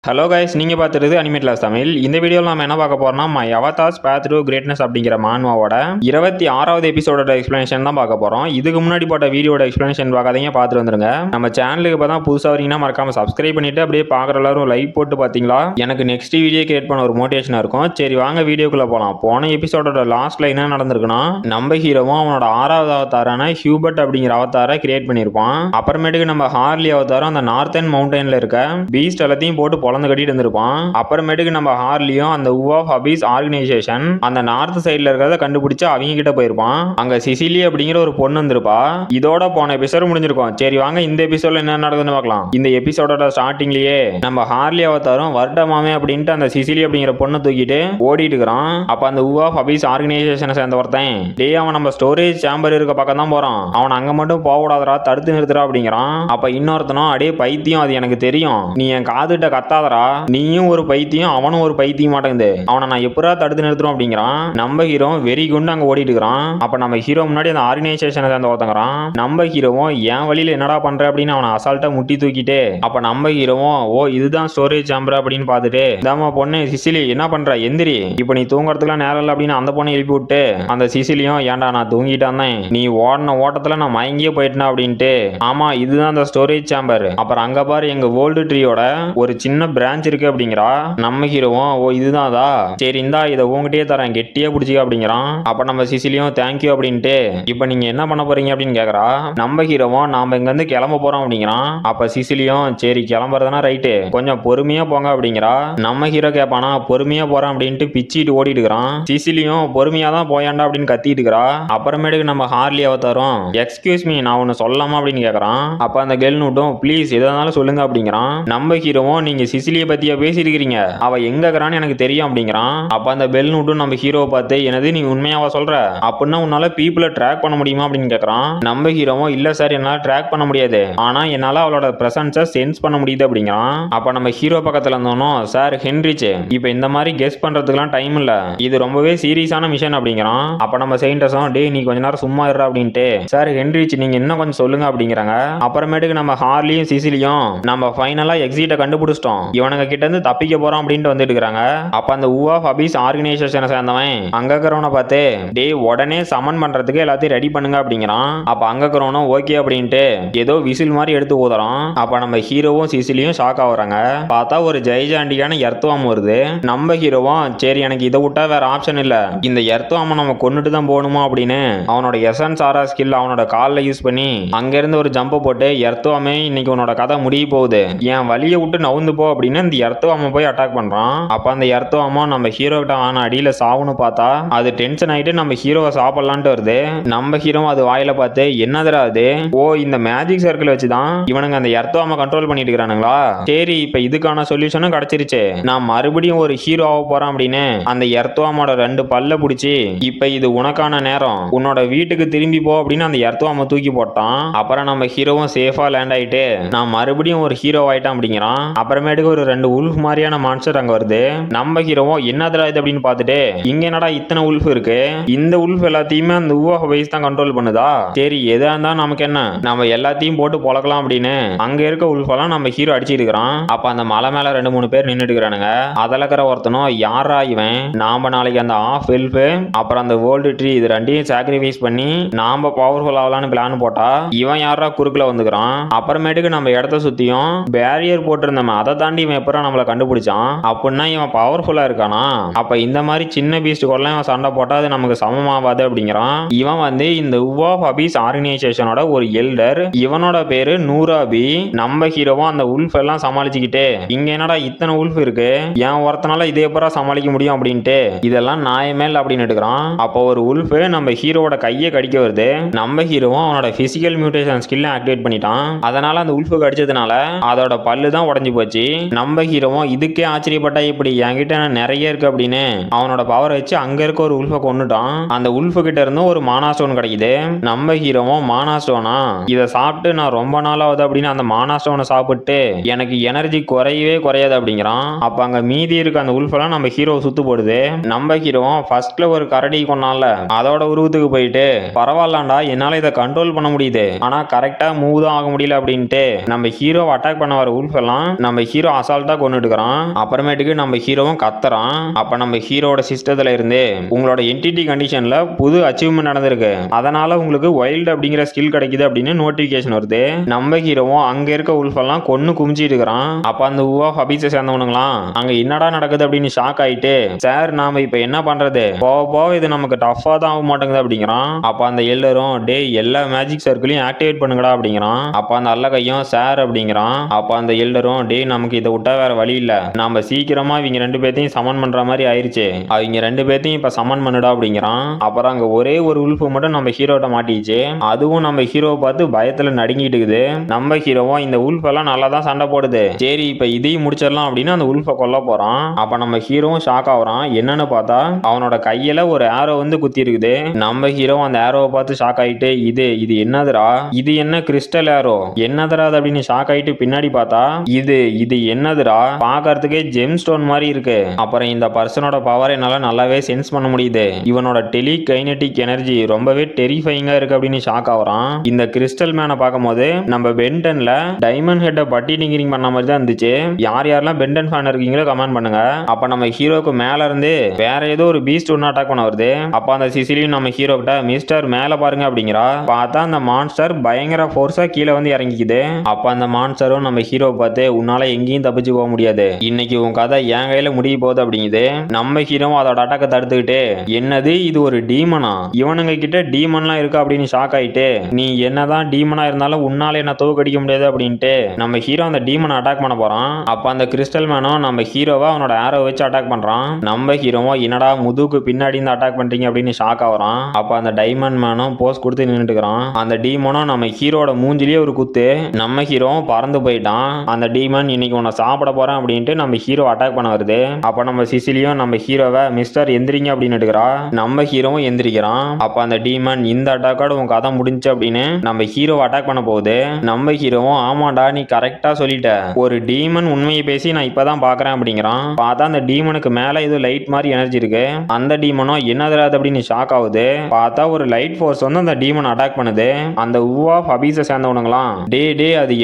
Hello guys, நீங்கள் பார்த்துருது animate class Tamil. இந்த வீடியோவில் நம்ம என்ன பார்க்க போறோம்னா my avatars path to greatness அப்படிங்கிற மான்வாவோட 26வது எபிசோடோட எக்ஸ்பிளனேஷன் தான் பார்க்க போகிறோம். இதுக்கு முன்னாடி போட்ட வீடியோட எக்ஸ்பிளனேஷன் பார்க்காதீங்க, பார்த்துட்டு வந்துருங்க. நம்ம சேனலுக்கு இப்போ தான் புதுசாக வரீங்கன்னா மறக்காம சப்ஸ்கிரைப் பண்ணிட்டு அப்படியே பார்க்குற எல்லாரும் லைக் போட்டு பார்த்தீங்களா எனக்கு நெக்ஸ்ட் வீடியோ கிரியேட் பண்ண ஒரு மோட்டிவேஷனாக இருக்கும். சரி வாங்க வீடியோக்குள்ளே போகலாம். போன எபிசோடோட லாஸ்ட்ல என்ன நடந்திருக்குன்னா, நம்ம ஹீரோவும் அவனோட 6வது அவதாரான ஹியூபர்ட் அப்படிங்கிற அவதாரை கிரியேட் பண்ணியிருப்பான். அப்புறமேட்டுக்கு நம்ம ஹார்லி அவதாரம் அந்த நார்த்தன் மவுண்டன்ல இருக்க பீஸ்ட் எல்லாத்தையும் போட்டு பொழந்து கட்டிட்டு இருந்திருப்பான். அப்புறமேட்டுக்கு நம்ம ஹார்லியும் அந்த ஊ ஆஃப் அபீஸ் ஆர்கனைசேஷன் அந்த நார்த் சைட்ல இருக்கிறத கண்டுபிடிச்சு அவங்க கிட்ட போயிருப்பான். அங்க சிசிலி அப்படிங்கிற ஒரு பொண்ணு வந்திருப்பா. இதோட போன எபிசோட் முடிஞ்சிருக்கும். சரி வாங்க இந்த எபிசோட்ல என்ன நடக்குதுன்னு பார்க்கலாம். இந்த எபிசோடோட ஸ்டார்டிங்லயே நம்ம ஹார்லி அவதாரம் வருடமாமே அப்படின்ட்டு அந்த சிசிலி அப்படிங்கிற பொண்ணை தூக்கிட்டு ஓடிட்டு இருக்கிறான். அப்ப அந்த ஊ ஆஃப் அபீஸ் ஆர்கனைசேஷனை சேர்ந்த ஒருத்தன், டேய் அவன் நம்ம ஸ்டோரேஜ் சேம்பர் இருக்க பக்கம் தான் போறான், அவன் அங்க மட்டும் போக கூடாதரா, தடுத்து நிறுத்துறா அப்படிங்கிறான். அப்ப இன்னொருத்தனும், அடே பைத்தியம், அது எனக்கு தெரியும், நீ என் காதுகிட்ட கத்தாதரா, நீயும் ஒரு பைத்தியம் அவனும் ஒரு பைத்தியம் மாட்டேங்குது, அவனை நான் எப்படா தடுத்து நிறுத்துறோம் அப்படிங்கிறான். நம்ம ஹீரோ வெறி குண்டு அங்க ஓடிட்டு இருக்கிறான். அப்ப நம்ம ஹீரோ முன்னாடி அந்த ஆர்கனைசேஷனை சேர்ந்த ஒருத்தங்கிறான். நம்ம ஹீரோவும் என் வழியில என்னடா பண்ற அப்படின்னு அவனை அசால்ட்டா முட்டி தூக்கிட்டு, அப்ப நம்ம ஹீரோவும் ஓ இதுதான் ஸ்டோரேஜ் சேம்பர் அப்படின்னு பார்த்துட்டு, இதாம பொண்ணு சிசிலி என்ன பண்ற, எந்திரி, இப்ப நீ தூங்குறதுக்குலாம் நேரம் இல்லை அப்படின்னு அந்த பொண்ணை எழுப்பி விட்டு, அந்த சிசிலியும் ஏன்டா நான் தூங்கிட்டான் தான், நீ ஓடின ஓட்டத்துல நான் மயங்கியே போயிட்டேன் அப்படின்ட்டு, ஆமா இதுதான் அந்த ஸ்டோரேஜ் சேம்பர், அப்புறம் அங்க பாரு எங்க வேர்ல்டு ட்ரீயோட ஒரு சின்ன பிரான்ச் இருக்கு அப்படிங்கிறா. நம்ம ஹீரோவும் ஓ இதுதான்தா, சரி இந்தா இதை உங்ககிட்டயே தரேன், கெட்டியா பிடிச்சிக்க அப்படிங்கிறான். அப்ப நம்ம சிசிலியும் தேங்க்யூ அப்படின்ட்டு, இப்ப நீங்க என்ன பண்ண போறீங்க அப்படின்னு கேக்குறா. நம்ம ஹீரோவும் நாம இங்க இருந்து கிளம்ப போறோம் அப்படிங்கிறான். அப்ப சிசிலியும் சரி கிளம்புறதுனா ரைட்டு, கொஞ்சம் பொறுமையா போங்க அப்படிங்கிறா. நம்ம ஹீரோ கேட்பானா, பொறுமையா போறான் அப்படின்ட்டு பிச்சிட்டு ஓடிட்டு இருக்கிறான். சிசிலியும் பொறுமையா தான் போயாண்டா அப்படின்னு கத்திட்டு இருக்கிறா. அப்புறமேட்டுக்கு நம்ம ஹார்லி அவதாரம், எக்ஸ்கியூஸ் மீ நான் ஒன்னு சொல்லலாமா அப்படின்னு கேக்குறான். அப்ப அந்த கெல் நூட்டும் ப்ளீஸ் எதனாலும் சொல்லுங்க அப்படிங்கிறான். நம்ம ஹீரோவும் நீங்க சிசிலியை பத்தியா பேசிருக்கீங்க, அவ எங்க இருக்கிறான்னு எனக்கு தெரியும் அப்படிங்கிறான். அப்ப அந்த பெல் நூட்டும் நம்ம ஹீரோவை பார்த்து, எனது நீ உண்மையாவா சொல்ற, அப்படின்னா உன்னால பீப்புளை ட்ராக் பண்ண முடியுமா அப்படின்னு கேக்குறான். நம்ம ஹீரோவும் இல்ல சார் என்னால ட்ராக் பண்ண முடியாது, ஆனா என்னால அவளோட பிரசன்ஸை சென்ஸ் பண்ண முடியுது அப்படிங்கிறான். அப்ப நம்ம ஹீரோ பக்கத்துல இருந்தோம், சார் ஹென்ரிச் இப்ப இந்த மாதிரி கெஸ் பண்றதுக்குலாம் டைம் இல்ல, இது ரொம்பவே சீரியஸான மிஷன் அப்படிங்கிறான். அப்ப நம்ம செயின்டஸும் டே நீ கொஞ்ச நேரம் சும்மா இருற அப்படின்ட்டு, சார் ஹென்ரிச் நீங்க இன்னும் கொஞ்சம் சொல்லுங்க அப்படிங்கிறாங்க. அப்புறமேட்டுக்கு நம்ம ஹார்லியும் சிசிலியும் நம்ம ஃபைனலா எக்ஸிட்டை கண்டுபிடிச்சிட்டோம், இவனுங்க கிட்ட இருந்து தப்பிக்க போறோம் அப்படின்ட்டு வந்துட்டு இருக்காங்க. அப்ப அந்த ஊ ஆஃப் அபீஸ் ஆர்கனைசேஷனை சேர்ந்தவன் அங்க இருக்கிறவனை பார்த்து, டே உடனே சமன் பண்றதுக்கு எல்லாத்தையும் ரெடி பண்ணுங்க அப்படிங்கிறான். அப்ப அங்க இருக்கிறவனும் ஓகே அப்படின்ட்டு ஏதோ விசில் மாதிரி எடுத்து ஊதுறான். அப்ப நம்ம ஹீரோவும் சிசிலியும் ஷாக் ஆகுறாங்க. பார்த்தா ஒரு ஜெய்ஜாண்டிக்கான எர்த்துவாம வருது. நம்ம ஹீரோவும் சரி எனக்கு இதை விட்டா வேற ஆப்ஷன் இல்ல, இந்த எர்த்துவாம நம்ம கொண்டுட்டு தான் போகணுமா அப்படின்னு அவனோட எசன்ஸ் ஆரா ஸ்கில் அவனோட காலில் யூஸ் பண்ணி அங்க இருந்து ஒரு ஜம்ப் போட்டு, எர்த்துவாமே இன்னைக்கு உன்னோட கதை முடிய போகுது, என் வழியை விட்டு நவுந்து போ அப்படின்னு இந்த எர்த்துவாம போய் அட்டாக் பண்றான். அப்ப அந்த எர்த்துவாம நம்ம ஹீரோ கிட்ட ஆன அடியில சாவுன்னு பார்த்தா அது டென்ஷன் ஆயிட்டு நம்ம ஹீரோவை சாப்பிடலான்ட்டு வருது. நம்ம ஹீரோ அது வாயில பார்த்து, என்னதுடா அது, ஓ இந்த மேஜிக் சர்க்கிள் வச்சுதான் இவனுங்க அந்த எர்த்துவாம கண்ட்ரோல் பண்ணிட்டு இருக்கானுங்களா, சரி இப்ப இதுக்கான சொல்யூஷனும் கிடைச்சிருச்சு, நான் மறுபடியும் ஒரு ஹீரோ ஆக போறேன் அப்படின்னு அந்த எர்த்துவாமோட 2 பல்ல பிடிச்சி, இப்ப இது உனக்கான நேரம், உன்னோட வீட்டுக்கு திரும்பி போ அப்படின்னு அந்த எர்த்துவாம தூக்கி போட்டான். அப்புறம் நம்ம ஹீரோவும் சேஃபா லேண்ட் ஆயிட்டு நான் மறுபடியும் ஒரு ஹீரோ ஆயிட்டான் அப்படிங்கிறான். அப்புறமேட்டுக்கு ஒரு 2 உல்ஃப் மாதிரியான மான்ஸ்டர் அங்க வருது. நம்ம ஹீரோவும் என்னதுடா இது அப்படின்னு பார்த்துட்டு, இங்க என்னடா இத்தனை உல்ஃப் இருக்கு, இந்த உல்ஃப் எல்லாத்தையுமே அந்த ஊ ஆஃப் அபீஸ் தான் கண்ட்ரோல் பண்ணுதா, சரி எதா இருந்தா நமக்கு என்ன, நம்ம எல்லாத்தையும் போட்டு பொழக்கலாம் அப்படின்னு அங்க இருக்க உல்ஃப் எல்லாம் நம்ம ஹீரோ அடிச்சிட்டு இருக்கிறான். அப்ப அந்த மலை மேல 2-3 பேர் நின்னுட்டு இருக்கிறானுங்க. அதுல இருக்கிற ஒருத்தனும், யாரா இவன், நாம நாளைக்கு அந்த ஆஃப் எல்ஃப் அப்புறம் அந்த வேர்ல்டு ட்ரீ இது ரெண்டையும் சாக்ரிஃபைஸ் பண்ணி நாம பவர்ஃபுல் ஆகலான்னு பிளான் போட்டா இவன் யாரா குறுக்குல வந்துக்கிறான். அப்புறமேட்டுக்கு நம்ம இடத்த சுத்தியும் பேரியர் போட்டிருந்தோம், அதை தாண்டி இவன் எப்பறம் நம்மளை கண்டுபிடிச்சான், அப்படின்னா இவன் பவர்ஃபுல்லா இருக்கானா, அப்ப இந்த மாதிரி சின்ன பீஸ்ட் கூட இவன் சண்டை போட்டா அது நமக்கு சமமாவாது அப்படிங்கிறான். இவன் வந்து இந்த ஊ ஆஃப் அபீஸ் ஆர்கனைசேஷனோட ஒரு எல்டர், இவனோட பேரு நூராபி. நம்ம ஹீரோவும் அந்த உல்ஃப் எல்லாம் சமாளிச்சுக்கிட்டு, இங்க என்னடா இத்தனை உல்ஃப் இருக்கு, ஏன் ஒருத்தனால இதே எப்பரா சமாளிக்க முடியும் அப்படின்ட்டு இதெல்லாம் நியாயமேல் அப்படின்னு எடுக்கிறான். அப்போ ஒரு உல்ஃப் நம்ம ஹீரோவோட கையை கடிக்க வருது. நம்ம ஹீரோவும் அவனோட பிசிக்கல் மியூட்டேஷன் ஸ்கில்லை ஆக்டிவேட் பண்ணிட்டான். அதனால அந்த உல்ஃப் கடிச்சதுனால அதோட பல்லு தான் உடஞ்சி போச்சு. நம்ம ஹீரோவும் இதுக்கே ஆச்சரியப்பட்டா, இப்படி என்கிட்ட நிறைய இருக்கு அப்படின்னு அவனோட பவரை வச்சு அங்க இருக்க ஒரு உல்ஃபை கொண்டுட்டான். அந்த உல்ஃபு கிட்ட இருந்தும் ஒரு மானா ஸ்டோன் கிடைக்குது. நம்ம ஹீரோவும் மானா ஸ்டோனா, இதை சாப்பிட்டு நான் ரொம்ப நாள் ஆகுது அப்படின்னு அந்த மானா ஸ்டோனை சாப்பிட்டு எனக்கு எனர்ஜி குறையவே குறையாது அப்படிங்கிறான். அப்ப அங்க மீதி இருக்க அந்த உல்ஃப் எல்லாம் நம்ம ஹீரோ சுத்து போடுது. நம்ம ஹீரோவும் ஃபர்ஸ்ட்ல ஒரு கரடி கொண்டான்ல அதோட உருவத்துக்கு போயிட்டு, பரவாயில்லாண்டா என்னால இதை கண்ட்ரோல் பண்ண முடியுது, ஆனா கரெக்டா மூவ் தான் ஆக முடியல அப்படின்ட்டு நம்ம ஹீரோ அட்டாக் பண்ண வர உல்ஃப் எல்லாம் நம்ம ஹீரோ அசால்ட்டா கொன்னுட்டுக்கிறான். அப்புறமேட்டுக்கு நம்ம ஹீரோவும் கத்துறான். அப்ப நம்ம ஹீரோட சிஸ்டத்துல இருந்து உங்களோட என்டிட்டி கண்டிஷன்ல புது அச்சீவ்மெண்ட் நடந்திருக்கு, அதனால உங்களுக்கு வைல்டு அப்படிங்கிற ஸ்கில் கிடைக்குது அப்படின்னு நோட்டிபிகேஷன் வருது. நம்ம ஹீரோவும் அங்க இருக்க உல்ஃப் எல்லாம் கொன்னு குமிச்சிட்டு இருக்கிறான். அப்ப அந்த உவா ஹபீஸை சேர்ந்தவனுங்களாம் அங்க என்னடா நடக்குது அப்படின்னு ஷாக் ஆயிட்டு, சார் நாம இப்ப என்ன பண்றது, போக போக இது நமக்கு டஃபா தான் ஆக மாட்டேங்குது அப்படிங்கிறான். அப்ப அந்த எல்லரும் டே எல்லா மேஜிக் சர்க்கிளையும் ஆக்டிவேட் பண்ணுங்கடா அப்படிங்கிறான். அப்ப அந்த அல்ல கையும் சார் அப்படிங்கிறான். அப்ப அந்த எல்லரும் டே நமக்கு இதை விட்டா வேற வழி இல்ல, நம்ம சீக்கிரமா இவங்க 2 பேர்த்தையும் சமன் பண்ற மாதிரி ஆயிருச்சு, அவங்க 2 பேர்த்தையும் இப்ப சமன் பண்ணுடா அப்படிங்கிறான். அப்புறம் அங்க ஒரே ஒரு உல்ஃப் மட்டும் நம்ம ஹீரோட்ட மாட்டிச்சு. அதுவும் நம்ம ஹீரோவை பார்த்து பயத்துல நடுங்கிட்டு இருக்குது. நம்ம ஹீரோவும் இந்த உல்ஃப் எல்லாம் நல்லா தான் சண்டை போடுது, சரி இப்ப இதையும் முடிச்சிடலாம் அப்படின்னு அந்த உல்ஃபை கொல்ல போறான். அப்ப நம்ம ஹீரோவும் ஷாக் ஆகுறான். என்னன்னு பார்த்தா அவனோட கையில ஒரு ஏரோ வந்து குத்தி இருக்குது. நம்ம ஹீரோ அந்த ஏரோவை பார்த்து ஷாக் ஆயிட்டு இது இது என்னதுடா, இது என்ன கிறிஸ்டல் ஏரோ, என்னதுடா அப்படின்னு ஷாக் ஆயிட்டு பின்னாடி பார்த்தா இது இது என்னதுடா, பார்க்கறதுக்கே ஜெம் ஸ்டோன் மாதிரி இருக்கு. அப்புறம் இந்த பர்சனோட பவர் என்னால நல்லாவே சென்ஸ் பண்ண முடியுது, இவனோட டெலி கைனெட்டிக் எனர்ஜி ரொம்பவே டெரிஃபைங்கா இருக்கு அப்படின்னு ஷாக் ஆகுறான். இந்த கிறிஸ்டல் மேனை பார்க்கும்போது நம்ம பென்டன்ல டைமண்ட் ஹெட்டை பட்டி டிங்கரிங் பண்ண மாதிரி தான் இருந்துச்சு. யார் யாரெல்லாம் பென்டன் ஃபேன் இருக்கீங்களோ கமெண்ட் பண்ணுங்க. அப்ப நம்ம ஹீரோக்கு மேல இருந்து வேற ஏதோ ஒரு பீஸ்ட் ஒன்னு அட்டாக் பண்ண வருது. அப்ப அந்த சிசிலியும் நம்ம ஹீரோ கிட்ட மிஸ்டர் மேல பாருங்க அப்படிங்கிறா. பார்த்தா அந்த மான்ஸ்டர் பயங்கர ஃபோர்ஸா கீழே வந்து இறங்கிக்குது. அப்ப அந்த மான்ஸ்டரும் நம்ம ஹீரோ பார்த்து உன்னால எங்கேயும் தப்பிச்சு போக முடியாது, இன்னைக்கு உன் கதை என் கையில முடிய போகுது அப்படிங்குது. நம்ம ஹீரோவும் அதோட அட்டாக்கை தடுத்துக்கிட்டு என்னது இது ஒரு டீமனா, இவனுங்க கிட்ட டீமன்லாம் இருக்கா அப்படின்னு ஷாக் ஆயிட்டு, நீ என்னதான் டீமனா இருந்தாலும் உன்னால என்ன தோக்கடிக்க முடியாது அப்படின்ட்டு நம்ம ஹீரோ அந்த டீமனை அட்டாக் பண்ண போறான். அப்ப அந்த கிறிஸ்டல் மேனும் நம்ம ஹீரோவை அவனோட ஏரோ வச்சு அட்டாக் பண்றான். நம்ம ஹீரோவும் என்னடா முதுகுக்கு பின்னாடி இருந்து அட்டாக் பண்றீங்க அப்படின்னு ஷாக் ஆகுறான். அப்ப அந்த டைமண்ட் மேனும் போஸ் கொடுத்து நின்னுட்டுக்கிறான். அந்த டீமனும் நம்ம ஹீரோட மூஞ்சிலேயே ஒரு குத்து. நம்ம ஹீரோவும் பறந்து போயிட்டான். அந்த டீமன் இன்னைக்கு உன்னை சாப்பிட போறேன் அப்படின்ட்டு நம்ம ஹீரோ அட்டாக் பண்ண வருது. அப்ப நம்ம சிசிலியும் நம்ம ஹீரோவை மிஸ்டர் எந்திரிங்க அப்படின்னு எடுக்கிறா. நம்ம ஹீரோவும் எந்திரிக்கிறான். அப்ப அந்த டீமன் இந்த அட்டாக்கோட உன் கதை முடிஞ்சு அப்படின்னு நம்ம ஹீரோ அட்டாக் பண்ண போகுது. நம்ம ஹீரோவும் ஆமாண்டா நீ கரெக்டா சொல்லிட்ட, ஒரு டீமன் உண்மையை பேசி நான் இப்பதான் பாக்குறேன் அப்படிங்கிறான். பார்த்தா அந்த டீமனுக்கு மேல ஏதோ லைட் மாதிரி எனர்ஜி இருக்கு. அந்த டீமனும் என்னதுராது அப்படின்னு ஷாக் ஆகுது. பார்த்தா ஒரு லைட் ஃபோர்ஸ் வந்து அந்த டீமன் அட்டாக் பண்ணுது. அந்த உவா ஹபீஸை சேர்ந்தவனுங்களாம் டே டே அது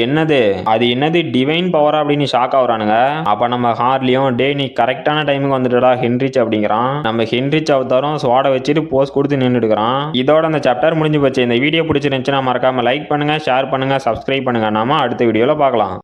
என்னது டிவைன் பவரா அப்படின்னு ஷாக் ஆகுறானுங்க. அப்ப நம்ம ஹார்லியும் டே நீ கரெக்டான டைமுக்கு வந்துட்டடா ஹென்ரிச் அப்படிங்கிறான். நம்ம ஹென்ரிச் அவதாரம் ஸ்வாட வச்சுட்டு போஸ் கொடுத்து நின்றுடுக்கிறான். இதோட அந்த சாப்டர் முடிஞ்சு போச்சு. இந்த வீடியோ பிடிச்சிருந்துச்சுன்னா மறக்காம லைக் பண்ணுங்க, ஷேர் பண்ணுங்க, சப்ஸ்கிரைப் பண்ணுங்க. நாம அடுத்த வீடியோல பார்க்கலாம்.